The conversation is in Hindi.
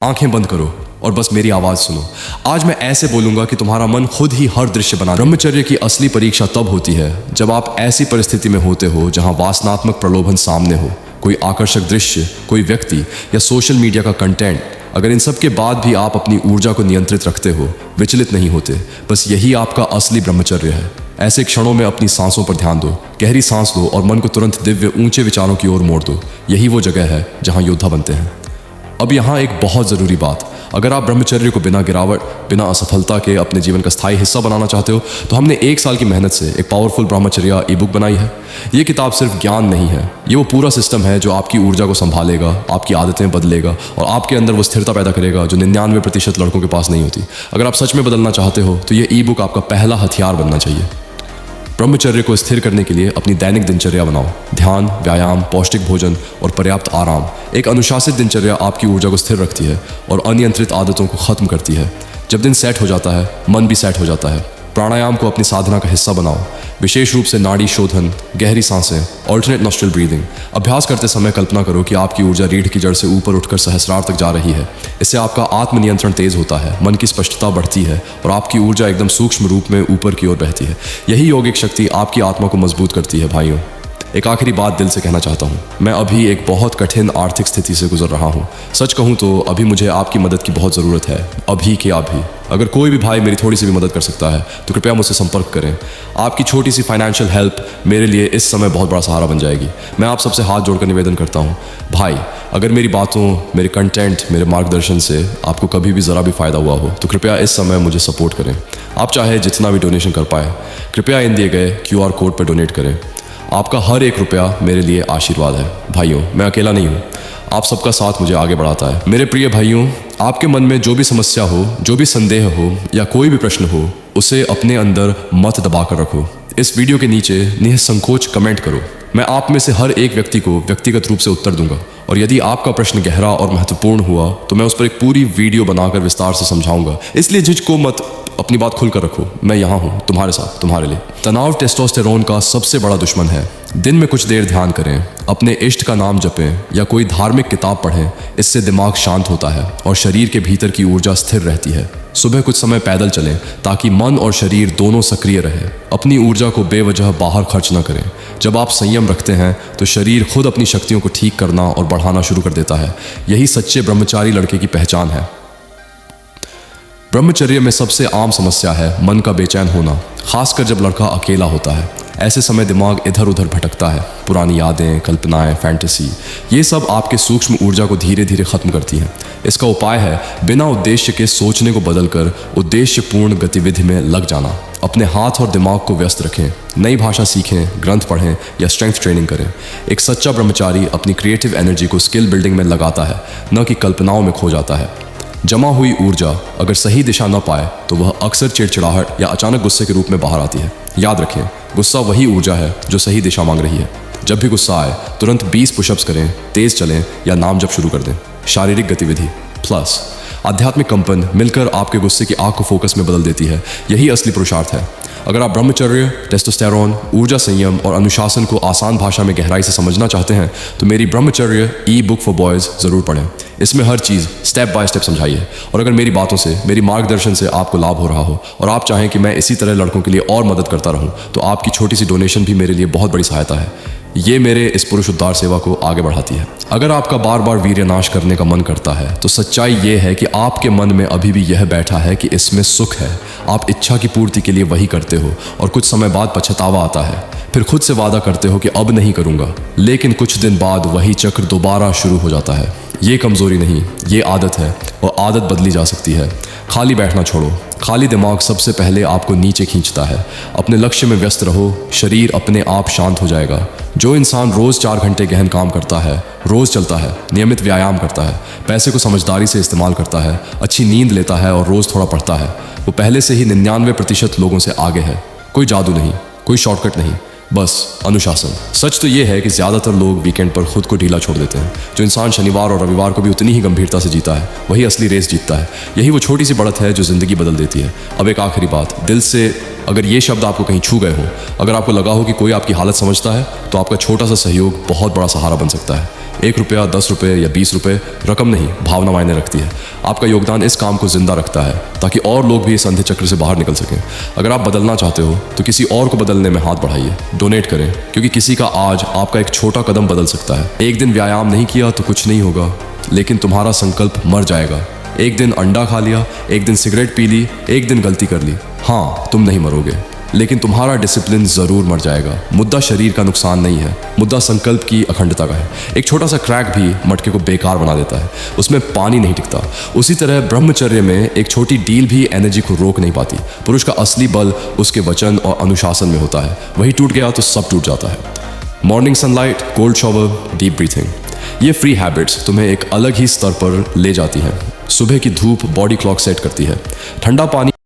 आंखें बंद करो और बस मेरी आवाज सुनो। आज मैं ऐसे बोलूंगा कि तुम्हारा मन खुद ही हर दृश्य बना। ब्रह्मचर्य की असली परीक्षा तब होती है जब आप ऐसी परिस्थिति में होते हो जहां वासनात्मक प्रलोभन सामने हो, कोई आकर्षक दृश्य, कोई व्यक्ति या सोशल मीडिया का कंटेंट। अगर इन सब के बाद भी आप अपनी ऊर्जा को नियंत्रित रखते हो, विचलित नहीं होते, बस यही आपका असली ब्रह्मचर्य है। ऐसे क्षणों में अपनी सांसों पर ध्यान दो, गहरी सांस लो और मन को तुरंत दिव्य ऊंचे विचारों की ओर मोड़ दो। यही वो जगह है जहां योद्धा बनते हैं। अब यहाँ एक बहुत ज़रूरी बात, अगर आप ब्रह्मचर्य को बिना गिरावट, बिना असफलता के अपने जीवन का स्थायी हिस्सा बनाना चाहते हो, तो हमने 1 साल की मेहनत से एक पावरफुल ब्रह्मचर्य ई बुक बनाई है। ये किताब सिर्फ ज्ञान नहीं है, ये वो पूरा सिस्टम है जो आपकी ऊर्जा को संभालेगा, आपकी आदतें बदलेगा और आपके अंदर वो स्थिरता पैदा करेगा जो 99% लड़कों के पास नहीं होती। अगर आप सच में बदलना चाहते हो तो ये ई बुक आपका पहला हथियार बनना चाहिए। ब्रह्मचर्य को स्थिर करने के लिए अपनी दैनिक दिनचर्या बनाओ। ध्यान, व्यायाम, पौष्टिक भोजन और पर्याप्त आराम। एक अनुशासित दिनचर्या आपकी ऊर्जा को स्थिर रखती है और अनियंत्रित आदतों को खत्म करती है। जब दिन सेट हो जाता है, मन भी सेट हो जाता है। प्राणायाम को अपनी साधना का हिस्सा बनाओ, विशेष रूप से नाड़ी शोधन, गहरी सांसें, ऑल्टरनेट नॉस्ट्रल ब्रीदिंग। अभ्यास करते समय कल्पना करो कि आपकी ऊर्जा रीढ़ की जड़ से ऊपर उठकर सहस्रार तक जा रही है। इससे आपका आत्मनियंत्रण तेज होता है, मन की स्पष्टता बढ़ती है और आपकी ऊर्जा एकदम सूक्ष्म रूप में ऊपर की ओर बहती है। यही योगिक शक्ति आपकी आत्मा को मजबूत करती है। भाइयों, एक आखिरी बात दिल से कहना चाहता हूँ। मैं अभी एक बहुत कठिन आर्थिक स्थिति से गुजर रहा हूँ। सच कहूँ तो अभी मुझे आपकी मदद की बहुत ज़रूरत है, अभी के अभी। अगर कोई भी भाई मेरी थोड़ी सी भी मदद कर सकता है तो कृपया मुझसे संपर्क करें। आपकी छोटी सी फाइनेंशियल हेल्प मेरे लिए इस समय बहुत बड़ा सहारा बन जाएगी। मैं आप सबसे हाथ जोड़कर निवेदन करता हूँ, भाई, अगर मेरी बातों, मेरे कंटेंट, मेरे मार्गदर्शन से आपको कभी भी ज़रा भी फ़ायदा हुआ हो तो कृपया इस समय मुझे सपोर्ट करें। आप चाहे जितना भी डोनेशन कर पाए, कृपया इन दिए गए QR कोड पर डोनेट करें। आपका हर एक रुपया मेरे लिए आशीर्वाद है। भाइयों, मैं अकेला नहीं हूँ, आप सबका साथ मुझे आगे बढ़ाता है। मेरे प्रिय भाइयों, आपके मन में जो भी समस्या हो, जो भी संदेह हो या कोई भी प्रश्न हो, उसे अपने अंदर मत दबा कर रखो। इस वीडियो के नीचे निसंकोच कमेंट करो। मैं आप में से हर एक व्यक्ति को व्यक्तिगत रूप से उत्तर दूंगा और यदि आपका प्रश्न गहरा और महत्वपूर्ण हुआ तो मैं उस पर एक पूरी वीडियो बनाकर विस्तार से समझाऊंगा। इसलिए झिझको मत, अपनी बात खुलकर रखो। मैं यहाँ हूँ तुम्हारे साथ, तुम्हारे लिए। तनाव टेस्टोस्टेरोन का सबसे बड़ा दुश्मन है। दिन में कुछ देर ध्यान करें, अपने इष्ट का नाम जपें या कोई धार्मिक किताब पढ़ें। इससे दिमाग शांत होता है और शरीर के भीतर की ऊर्जा स्थिर रहती है। सुबह कुछ समय पैदल चलें ताकि मन और शरीर दोनों सक्रिय रहे। अपनी ऊर्जा को बेवजह बाहर खर्च न करें। जब आप संयम रखते हैं तो शरीर खुद अपनी शक्तियों को ठीक करना और बढ़ाना शुरू कर देता है। यही सच्चे ब्रह्मचारी लड़के की पहचान है। ब्रह्मचर्य में सबसे आम समस्या है मन का बेचैन होना, खासकर जब लड़का अकेला होता है। ऐसे समय दिमाग इधर उधर भटकता है। पुरानी यादें, कल्पनाएं, फैंटेसी, ये सब आपके सूक्ष्म ऊर्जा को धीरे धीरे खत्म करती हैं। इसका उपाय है बिना उद्देश्य के सोचने को बदलकर उद्देश्यपूर्ण गतिविधि में लग जाना। अपने हाथ और दिमाग को व्यस्त रखें, नई भाषा सीखें, ग्रंथ पढ़ें या स्ट्रेंथ ट्रेनिंग करें। एक सच्चा ब्रह्मचारी अपनी क्रिएटिव एनर्जी को स्किल बिल्डिंग में लगाता है, न कि कल्पनाओं में खो जाता है। जमा हुई ऊर्जा अगर सही दिशा न पाए तो वह अक्सर चिड़चिड़ाहट या अचानक गुस्से के रूप में बाहर आती है। याद रखें, गुस्सा वही ऊर्जा है जो सही दिशा मांग रही है। जब भी गुस्सा आए तुरंत 20 पुशअप्स करें, तेज चलें या नाम जप शुरू कर दें। शारीरिक गतिविधि प्लस आध्यात्मिक कंपन मिलकर आपके गुस्से की आग को फोकस में बदल देती है। यही असली पुरुषार्थ है। अगर आप ब्रह्मचर्य, टेस्टोस्टेरोन, ऊर्जा संयम और अनुशासन को आसान भाषा में गहराई से समझना चाहते हैं तो मेरी ब्रह्मचर्य ई बुक फॉर बॉयज़ ज़रूर पढ़ें। इसमें हर चीज़ स्टेप बाय स्टेप समझाई है। और अगर मेरी बातों से, मेरी मार्गदर्शन से आपको लाभ हो रहा हो और आप चाहें कि मैं इसी तरह लड़कों के लिए और मदद करता रहूं, तो आपकी छोटी सी डोनेशन भी मेरे लिए बहुत बड़ी सहायता है। ये मेरे इस पुरुष उद्धार सेवा को आगे बढ़ाती है। अगर आपका बार बार वीर्यनाश करने का मन करता है तो सच्चाई ये है कि आपके मन में अभी भी यह बैठा है कि इसमें सुख है। आप इच्छा की पूर्ति के लिए वही करते हो और कुछ समय बाद पछतावा आता है। फिर खुद से वादा करते हो कि अब नहीं करूँगा, लेकिन कुछ दिन बाद वही चक्र दोबारा शुरू हो जाता है। ये कमज़ोरी नहीं, ये आदत है और आदत बदली जा सकती है। खाली बैठना छोड़ो। खाली दिमाग सबसे पहले आपको नीचे खींचता है। अपने लक्ष्य में व्यस्त रहो, शरीर अपने आप शांत हो जाएगा। जो इंसान रोज़ 4 घंटे गहन काम करता है, रोज़ चलता है, नियमित व्यायाम करता है, पैसे को समझदारी से इस्तेमाल करता है, अच्छी नींद लेता है और रोज़ थोड़ा पढ़ता है, वो पहले से ही 99% लोगों से आगे है। कोई जादू नहीं, कोई शॉर्टकट नहीं, बस अनुशासन। सच तो ये है कि ज़्यादातर लोग वीकेंड पर खुद को ढीला छोड़ देते हैं। जो इंसान शनिवार और रविवार को भी उतनी ही गंभीरता से जीता है, वही असली रेस जीतता है। यही वो छोटी सी बढ़त है जो ज़िंदगी बदल देती है। अब एक आखिरी बात, दिल से अगर ये शब्द आपको कहीं छू गए हो, अगर आपको लगा हो कि कोई आपकी हालत समझता है, तो आपका छोटा सा सहयोग बहुत बड़ा सहारा बन सकता है। 1 रुपया, 10 रुपये या 20 रुपये रकम नहीं, भावना मायने रखती है। आपका योगदान इस काम को जिंदा रखता है ताकि और लोग भी इस अंधे चक्र से बाहर निकल सकें। अगर आप बदलना चाहते हो तो किसी और को बदलने में हाथ बढ़ाइए, डोनेट करें, क्योंकि किसी का आज आपका एक छोटा कदम बदल सकता है। एक दिन व्यायाम नहीं किया तो कुछ नहीं होगा, लेकिन तुम्हारा संकल्प मर जाएगा। एक दिन अंडा खा लिया, एक दिन सिगरेट पी ली, एक दिन गलती कर ली, हाँ तुम नहीं मरोगे, लेकिन तुम्हारा डिसिप्लिन जरूर मर जाएगा। मुद्दा शरीर का नुकसान नहीं है, मुद्दा संकल्प की अखंडता का है। एक छोटा सा क्रैक भी मटके को बेकार बना देता है, उसमें पानी नहीं टिकता। उसी तरह ब्रह्मचर्य में एक छोटी डील भी एनर्जी को रोक नहीं पाती। पुरुष का असली बल उसके वचन और अनुशासन में होता है, वही टूट गया तो सब टूट जाता है। Morning sunlight, cold shower, deep breathing, ये फ्री हैबिट्स तुम्हें एक अलग ही स्तर पर ले जाती हैं। सुबह की धूप बॉडी क्लॉक सेट करती है। ठंडा पानी